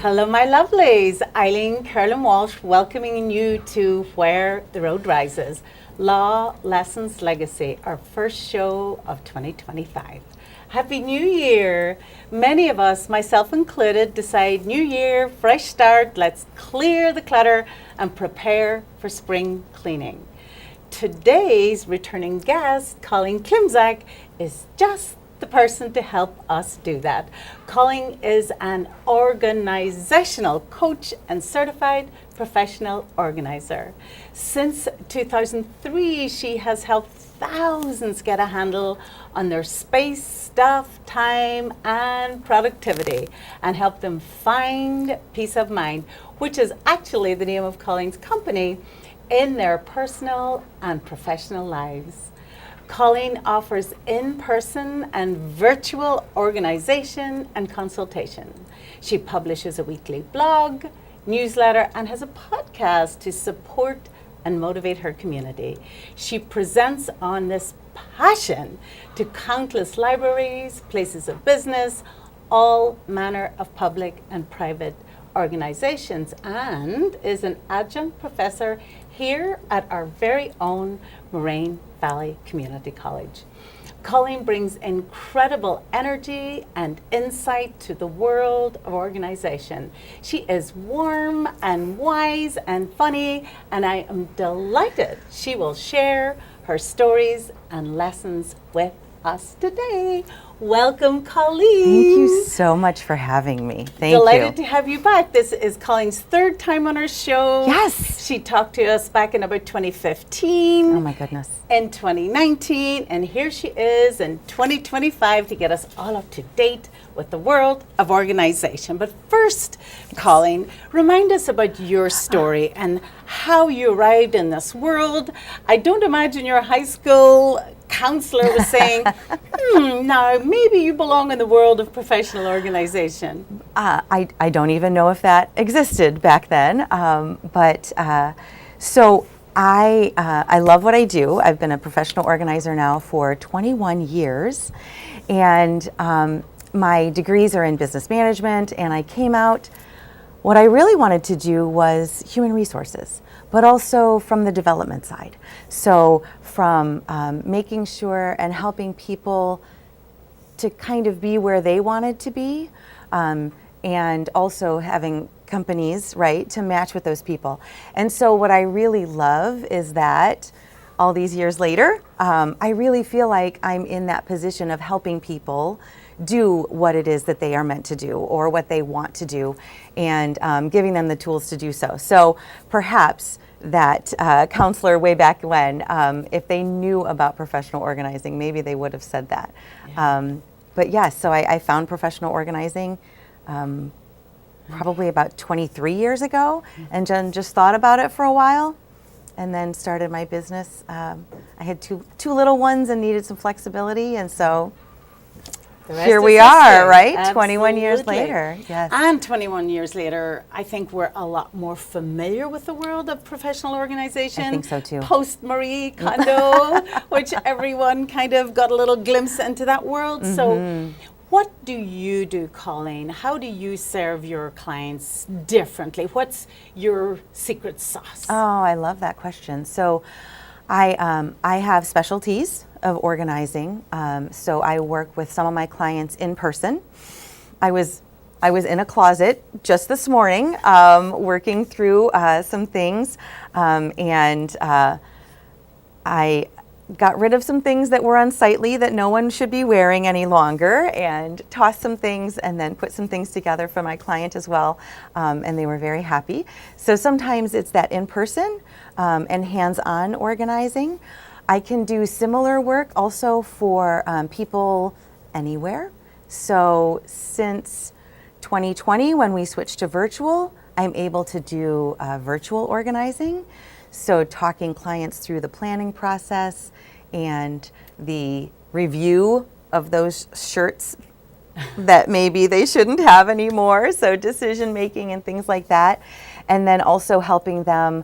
Hello, my lovelies. Eileen, Colleen Walsh, welcoming you to Where the Road Rises. Law, Lessons, Legacy, our first show of 2025. Happy New Year. Many of us, myself included, decide new year, fresh start, let's clear the clutter and prepare for spring cleaning. Today's returning guest, Colleen Klimczak, is just the person to help us do that. Colleen is an organizational coach and certified professional organizer. Since 2003, she has helped thousands get a handle on their space, stuff, time, and productivity, and help them find peace of mind, which is actually the name of Colleen's company, in their personal and professional lives. Colleen offers in-person and virtual organization and consultation. She publishes a weekly blog, newsletter, and has a podcast to support and motivate her community. She presents on this passion to countless libraries, places of business, all manner of public and private organizations, and is an adjunct professor here at our very own Moraine Valley Community College. Colleen brings incredible energy and insight to the world of organization. She is warm and wise and funny, and I am delighted she will share her stories and lessons with us today. Welcome, Colleen. Thank you so much for having me. Thank you. Delighted to have you back. This is Colleen's third time on our show. Yes. She talked to us back in about 2015. Oh my goodness. In 2019, and here she is in 2025 to get us all up to date with the world of organization. But first, Colleen, remind us about your story and how you arrived in this world. I don't imagine your high school counselor was saying, now maybe you belong in the world of professional organization. I don't even know if that existed back then, so I love what I do. I've been a professional organizer now for 21 years, and my degrees are in business management, and I came out, what I really wanted to do was human resources, but also from the development side. So from making sure and helping people to kind of be where they wanted to be, and also having companies, right, to match with those people. And so what I really love is that all these years later, I really feel like I'm in that position of helping people do what it is that they are meant to do or what they want to do, and giving them the tools to do so. So perhaps that counselor way back when, if they knew about professional organizing, maybe they would have said that. Yeah. But yes, so I found professional organizing probably about 23 years ago, and just thought about it for a while, and then started my business. I had two little ones and needed some flexibility, and so here we are, right? Absolutely. 21 years later. Yes. And 21 years later, I think we're a lot more familiar with the world of professional organization. I think so too. Post Marie Kondo, which everyone kind of got a little glimpse into that world. Mm-hmm. So what do you do, Colleen? How do you serve your clients differently? What's your secret sauce? Oh, I love that question. So I have specialties of organizing. So I work with some of my clients in person. I was in a closet just this morning, working through some things, and I got rid of some things that were unsightly that no one should be wearing any longer, and tossed some things, and then put some things together for my client as well, and they were very happy. So sometimes it's that in-person and hands-on organizing. I can do similar work also for people anywhere. So since 2020, when we switched to virtual, I'm able to do virtual organizing. So talking clients through the planning process and the review of those shirts that maybe they shouldn't have anymore. So decision making and things like that. And then also helping them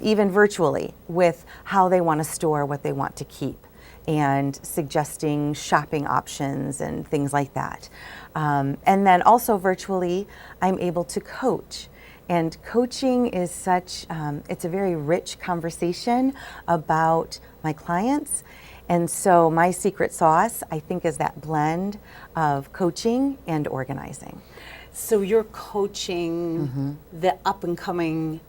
even virtually with how they want to store what they want to keep. and suggesting shopping options and things like that. And then also virtually, I'm able to coach. And coaching is it's a very rich conversation about my clients. And so my secret sauce, I think, is that blend of coaching and organizing. So you're coaching the up and coming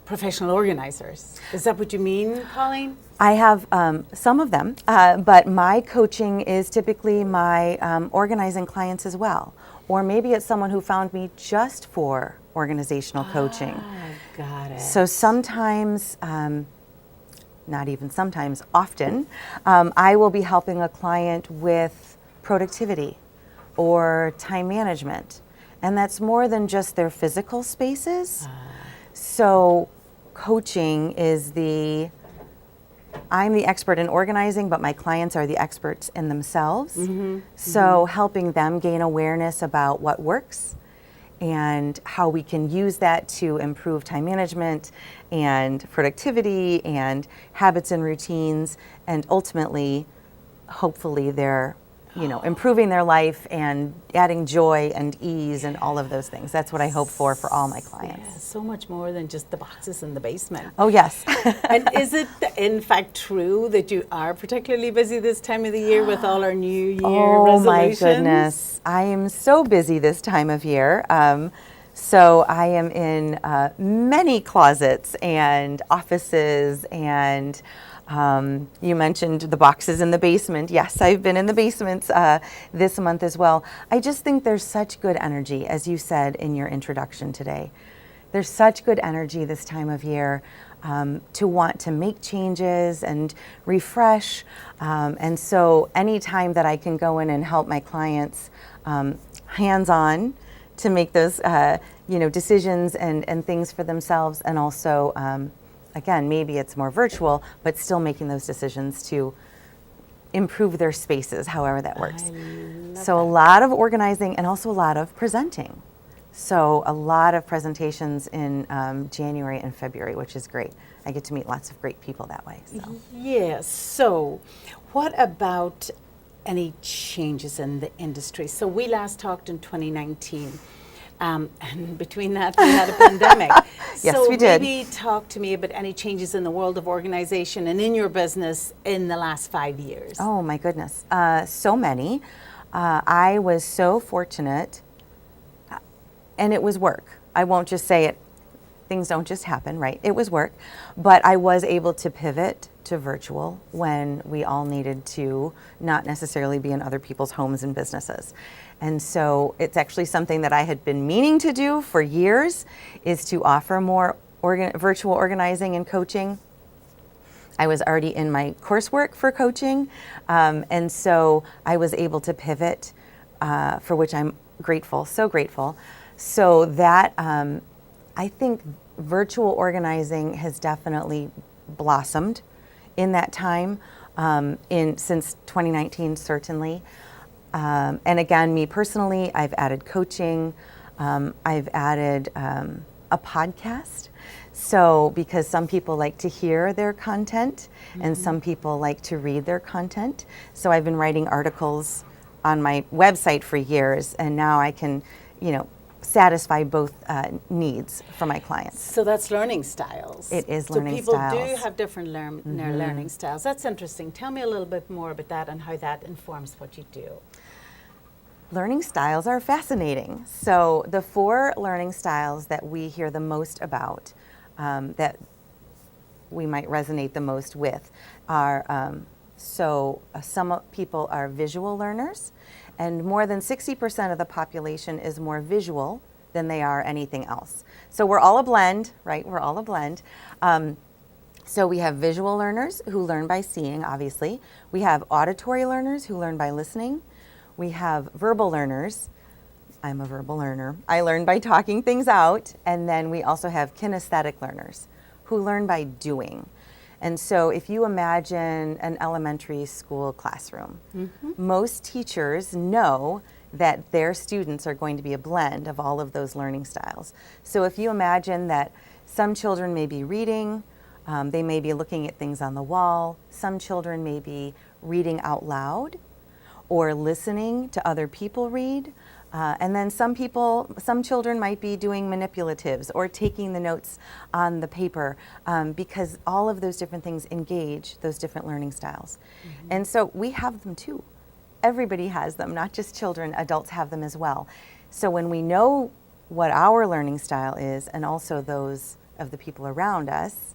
professional organizers. Is that what you mean, Colleen? I have some of them, but my coaching is typically my organizing clients as well. Or maybe it's someone who found me just for organizational coaching. Got it. So sometimes, not even sometimes, often, I will be helping a client with productivity or time management. And that's more than just their physical spaces. So coaching is I'm the expert in organizing, but my clients are the experts in themselves. So helping them gain awareness about what works and how we can use that to improve time management and productivity and habits and routines, and ultimately, hopefully, they're improving their life and adding joy and ease and all of those things. That's what I hope for all my clients. Yeah, so much more than just the boxes in the basement. Oh, yes. And is it in fact true that you are particularly busy this time of the year with all our New Year resolutions? Oh my goodness. I am so busy this time of year. So I am in many closets and offices, and you mentioned the boxes in the basement. Yes, I've been in the basements this month as well. I just think there's such good energy, as you said in your introduction today. There's such good energy this time of year to want to make changes and refresh. And so anytime that I can go in and help my clients hands-on to make those decisions and things for themselves, and also again, maybe it's more virtual, but still making those decisions to improve their spaces, however that works. So a lot of organizing and also a lot of presenting. So a lot of presentations in January and February, which is great. I get to meet lots of great people that way. So. Yes. So what about any changes in the industry? So we last talked in 2019. And between that, we had a pandemic. Yes, so we did. Maybe talk to me about any changes in the world of organization and in your business in the last 5 years. Oh my goodness, so many. I was so fortunate, and it was work. I won't just say it. Things don't just happen, right? It was work. But I was able to pivot to virtual when we all needed to not necessarily be in other people's homes and businesses. And so it's actually something that I had been meaning to do for years, is to offer more virtual organizing and coaching. I was already in my coursework for coaching, and so I was able to pivot, for which I'm grateful, so grateful. So that, I think virtual organizing has definitely blossomed in that time, since 2019, certainly. And again, me personally, I've added coaching, I've added a podcast. So because some people like to hear their content, and some people like to read their content. So I've been writing articles on my website for years, and now I can, satisfy both needs for my clients. So that's learning styles. It is learning styles. So people do have different learning styles. That's interesting. Tell me a little bit more about that and how that informs what you do. Learning styles are fascinating. So the 4 learning styles that we hear the most about, that we might resonate the most with, are some people are visual learners, and more than 60% of the population is more visual than they are anything else. So we're all a blend, right? We're all a blend. So we have visual learners who learn by seeing, obviously. We have auditory learners who learn by listening. We have verbal learners. I'm a verbal learner. I learn by talking things out. And then we also have kinesthetic learners who learn by doing. And so if you imagine an elementary school classroom, most teachers know that their students are going to be a blend of all of those learning styles. So if you imagine that some children may be reading, they may be looking at things on the wall, some children may be reading out loud or listening to other people read. And then some children might be doing manipulatives or taking the notes on the paper, because all of those different things engage those different learning styles. And so we have them too. Everybody has them, not just children, adults have them as well. So when we know what our learning style is and also those of the people around us,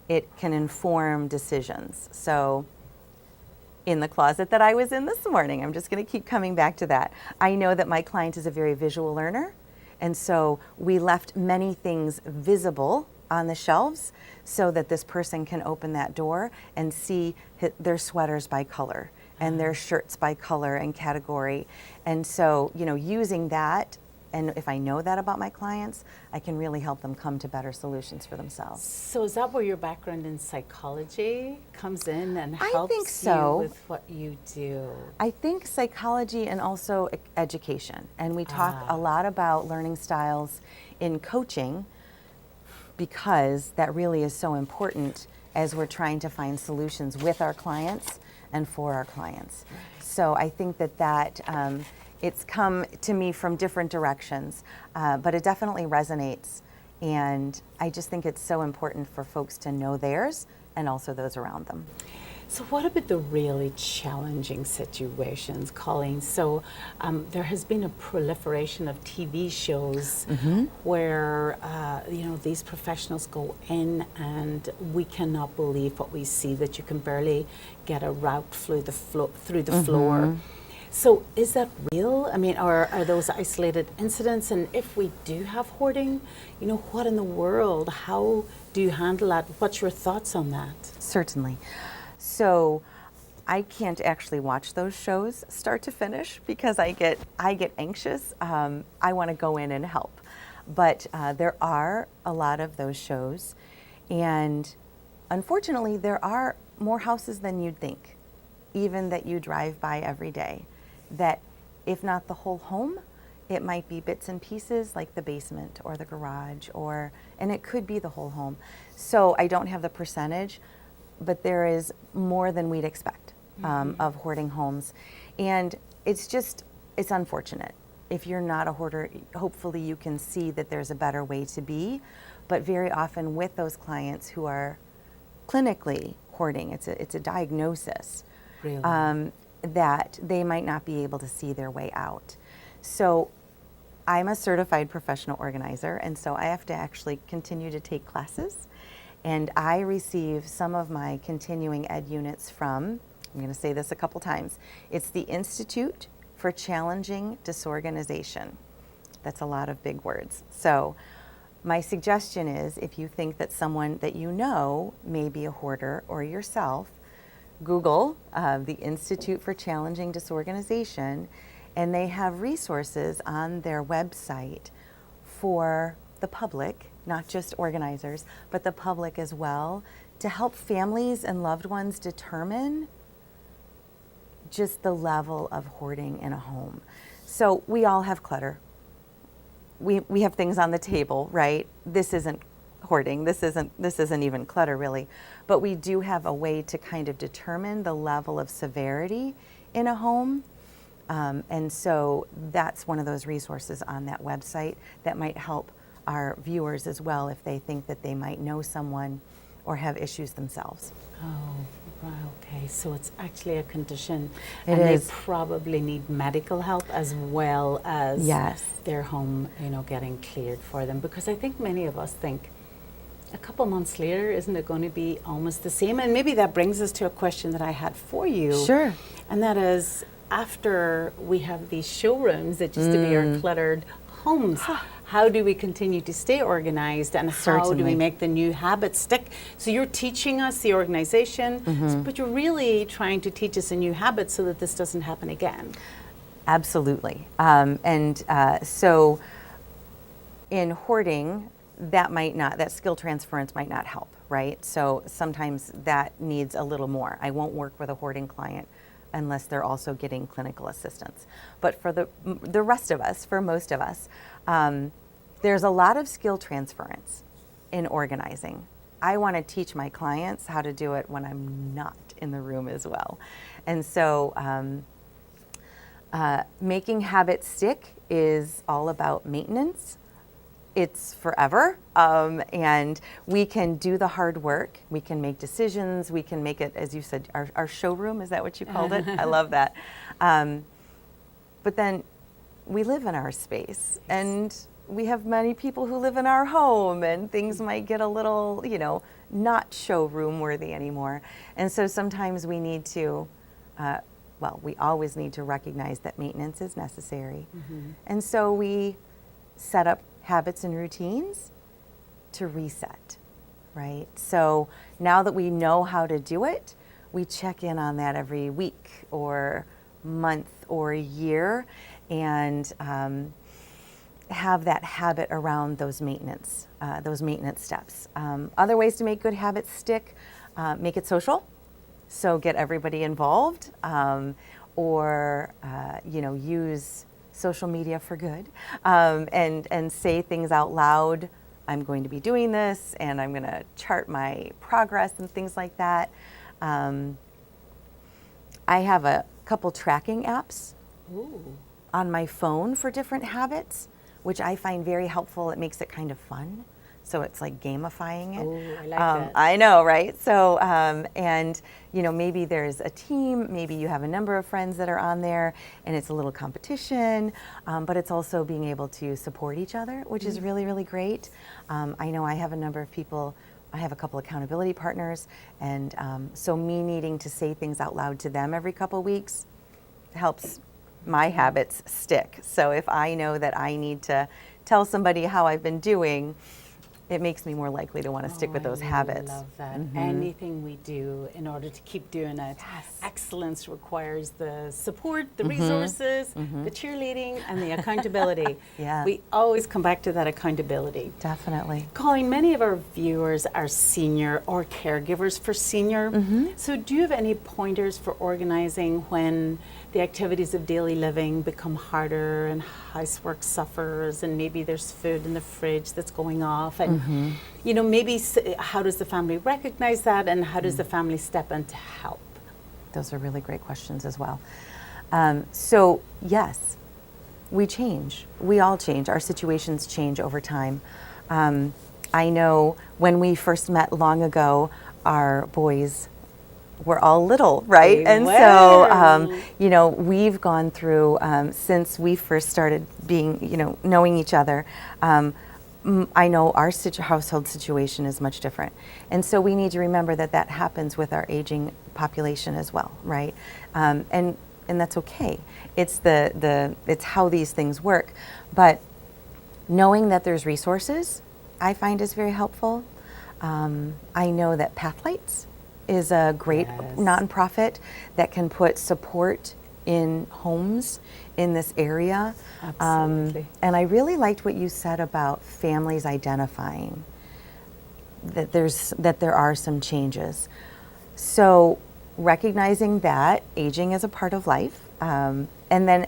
it can inform decisions. So in the closet that I was in this morning, I'm just going to keep coming back to that. I know that my client is a very visual learner, and so we left many things visible on the shelves so that this person can open that door and see their sweaters by color and their shirts by color and category. And so, using that, and if I know that about my clients, I can really help them come to better solutions for themselves. So is that where your background in psychology comes in and helps I think so. you with what you do? I think psychology and also education. And we talk a lot about learning styles in coaching because that really is so important as we're trying to find solutions with our clients and for our clients. So I think that it's come to me from different directions, but it definitely resonates. And I just think it's so important for folks to know theirs and also those around them. So what about the really challenging situations, Colleen? So there has been a proliferation of TV shows where these professionals go in and we cannot believe what we see, that you can barely get a route through the floor. So is that real? I mean, or are those isolated incidents? And if we do have hoarding, what in the world? How do you handle that? What's your thoughts on that? Certainly. So I can't actually watch those shows start to finish because I get anxious. I want to go in and help. But there are a lot of those shows. And unfortunately, there are more houses than you'd think, even that you drive by every day. That if not the whole home, it might be bits and pieces like the basement or the garage, and it could be the whole home. So I don't have the percentage, but there is more than we'd expect of hoarding homes. And it's unfortunate. If you're not a hoarder, hopefully you can see that there's a better way to be. But very often with those clients who are clinically hoarding, it's a diagnosis. Really? That they might not be able to see their way out. So I'm a certified professional organizer, and so I have to actually continue to take classes. And I receive some of my continuing ed units from, I'm going to say this a couple times, it's the Institute for Challenging Disorganization. That's a lot of big words. So my suggestion is, if you think that someone that you know may be a hoarder or yourself, Google the Institute for Challenging Disorganization, and they have resources on their website for the public, not just organizers, but the public as well, to help families and loved ones determine just the level of hoarding in a home. So we all have clutter. We have things on the table, right? This isn't hoarding. This isn't even clutter really, but we do have a way to kind of determine the level of severity in a home. And so that's one of those resources on that website that might help our viewers as well if they think that they might know someone or have issues themselves. Oh, wow, okay. So it's actually a condition. It and is. They probably need medical help as well as their home, getting cleared for them. Because I think many of us think a couple months later, isn't it going to be almost the same? And maybe that brings us to a question that I had for you. Sure. And that is, after we have these showrooms that used to be our cluttered homes, how do we continue to stay organized, and how do we make the new habits stick? So you're teaching us the organization, but you're really trying to teach us a new habit so that this doesn't happen again. Absolutely. So in hoarding, that skill transference might not help, right? So sometimes that needs a little more. I won't work with a hoarding client unless they're also getting clinical assistance. But for the rest of us, for most of us, there's a lot of skill transference in organizing. I want to teach my clients how to do it when I'm not in the room as well. And so making habits stick is all about maintenance. It's forever, and we can do the hard work. We can make decisions. We can make it, as you said, our showroom. Is that what you called it? I love that. But then we live in our space, and we have many people who live in our home, and things might get a little, not showroom worthy anymore. And so sometimes we need to, we always need to recognize that maintenance is necessary. Mm-hmm. And so we set up habits and routines to reset, right? So now that we know how to do it, we check in on that every week or month or year, and have that habit around those maintenance steps. Other ways to make good habits stick: make it social, so get everybody involved, or use social media for good, and say things out loud. I'm going to be doing this, and I'm going to chart my progress and things like that. I have a couple tracking apps on my phone for different habits, which I find very helpful. It makes it kind of fun. So it's like gamifying it. Oh, I like that. I know, right? So, maybe there's a team, maybe you have a number of friends that are on there, and it's a little competition, but it's also being able to support each other, which is really, really great. I know I have a number of people, I have a couple accountability partners, and so me needing to say things out loud to them every couple weeks helps my habits stick. So if I know that I need to tell somebody how I've been doing, it makes me more likely to want to stick with those habits. I love that. Mm-hmm. Anything we do in order to keep doing it, Yes. excellence requires the support, the resources, the cheerleading, and the accountability. Yeah. We always come back to that accountability. Definitely. Colleen, many of our viewers are senior or caregivers for senior. So do you have any pointers for organizing when the activities of daily living become harder and housework suffers, and maybe there's food in the fridge that's going off, and maybe how does the family recognize that, and how does the family step in to help? Those are really great questions as well. So yes, we change. We all change. Our situations change over time. I know when we first met long ago, our boys were all little, right? So, we've gone through, since we first started being, knowing each other, I know our household situation is much different. And so we need to remember that happens with our aging population as well, right? And that's okay. It's it's how these things work. But knowing that there's resources, I find is very helpful. I know that Pathlights is a great nonprofit that can put support in homes in this area. Absolutely. And I really liked what you said about families identifying that there are some changes. So recognizing that aging is a part of life, and then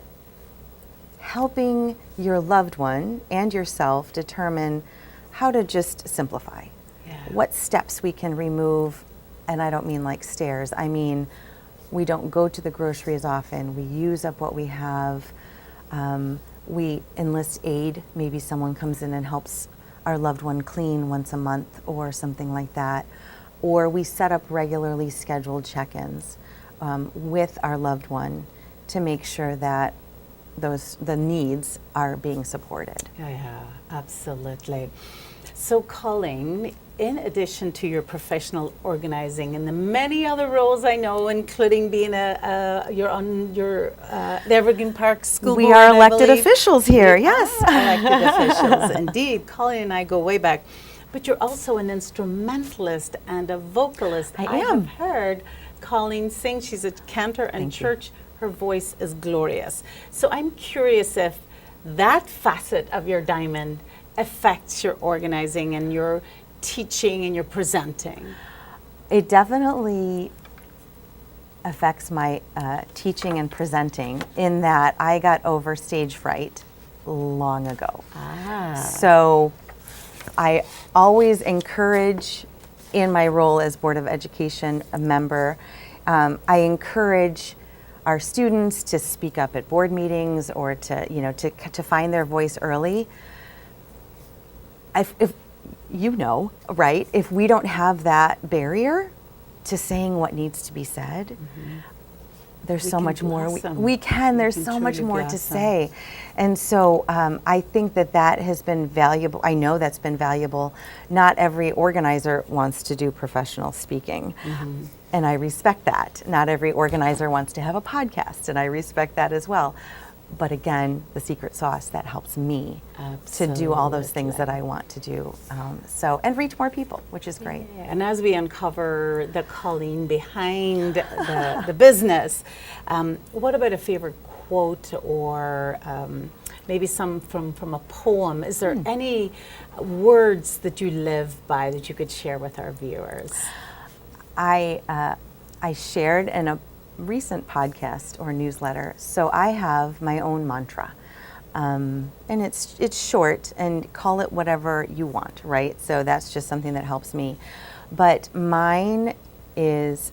helping your loved one and yourself determine how to just simplify. Yeah. What steps we can remove. And I don't mean like stairs. I mean, we don't go to the grocery as often. We use up what we have. We enlist aid. Maybe someone comes in and helps our loved one clean once a month or something like that. Or we set up regularly scheduled check-ins with our loved one to make sure that the needs are being supported. Yeah, absolutely. So Colleen, in addition to your professional organizing and the many other roles I know, including being you're on the Evergreen Park School We Board, are I elected believe. officials here, yes. Elected officials, indeed. Colleen and I go way back. But you're also an instrumentalist and a vocalist. I am. have heard Colleen sing. She's a cantor in church. Her voice is glorious. So I'm curious if that facet of your diamond affects your organizing and your teaching and your presenting. It definitely affects my teaching and presenting in that I got over stage fright long ago. So I always encourage in my role as Board of Education member, I encourage our students to speak up at board meetings or to find their voice early. If right, if we don't have that barrier to saying what needs to be said, there's so much more we can. There's so much more to say. And so I think that has been valuable. I know that's been valuable. Not every organizer wants to do professional speaking. And I respect that. Not every organizer wants to have a podcast, and I respect that as well. But again, the secret sauce that helps me to do all those things that I want to do. And reach more people, which is great. Yeah. And as we uncover the Colleen behind the business, what about a favorite quote or maybe some from a poem? Is there any words that you live by that you could share with our viewers? I shared in a recent podcast or newsletter. So I have my own mantra, and it's short, and call it whatever you want, right? So that's just something that helps me. But mine is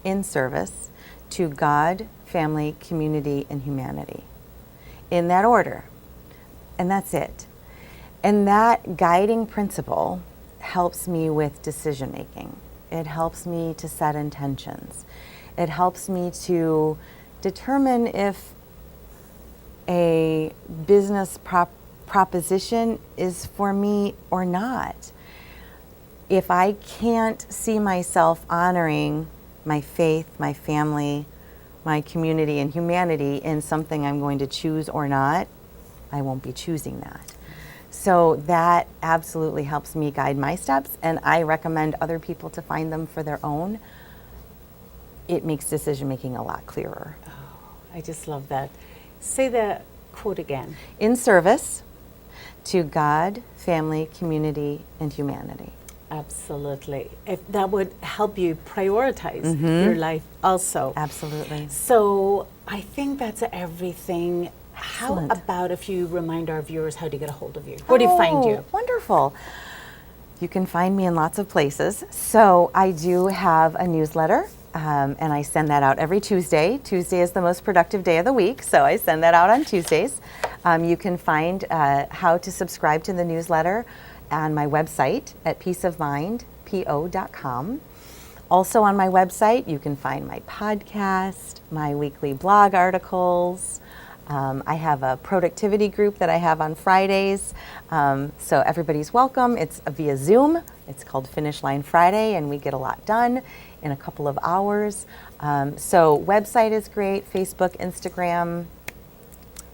in service to God, family, community, and humanity, in that order. And that's it. And that guiding principle helps me with decision making. It helps me to set intentions. It helps me to determine if a business proposition is for me or not. If I can't see myself honoring my faith, my family, my community, and humanity in something I'm going to choose or not, I won't be choosing that. So that absolutely helps me guide my steps, and I recommend other people to find them for their own. It makes decision making a lot clearer. Oh, I just love that. Say the quote again. In service to God, family, community, and humanity. Absolutely. If that would help you prioritize your life also. Absolutely. So I think that's everything. Excellent. How about if you remind our viewers how to get a hold of you? Where do you find you? Wonderful. You can find me in lots of places. So I do have a newsletter, and I send that out every Tuesday. Tuesday is the most productive day of the week, so I send that out on Tuesdays. You can find how to subscribe to the newsletter on my website at peaceofmindpo.com. Also on my website, you can find my podcast, my weekly blog articles. I have a productivity group that I have on Fridays, so everybody's welcome. It's via Zoom. It's called Finish Line Friday, and we get a lot done in a couple of hours. So website is great, Facebook, Instagram,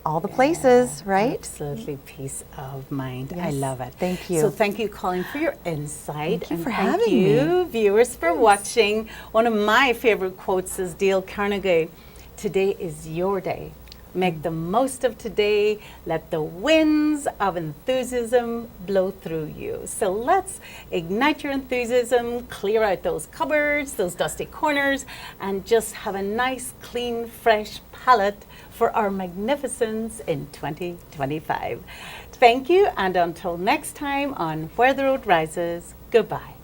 all the places, right? Absolutely, peace of mind. Yes. I love it. Thank you. So thank you, Colleen, for your insight. Thank you for thank having you, me. viewers, for watching. One of my favorite quotes is Dale Carnegie. Today is your day. Make the most of today. Let the winds of enthusiasm blow through you. So let's ignite your enthusiasm, clear out those cupboards, those dusty corners, and just have a nice, clean, fresh palette for our magnificence in 2025. Thank you, and until next time on Where the Road Rises, goodbye.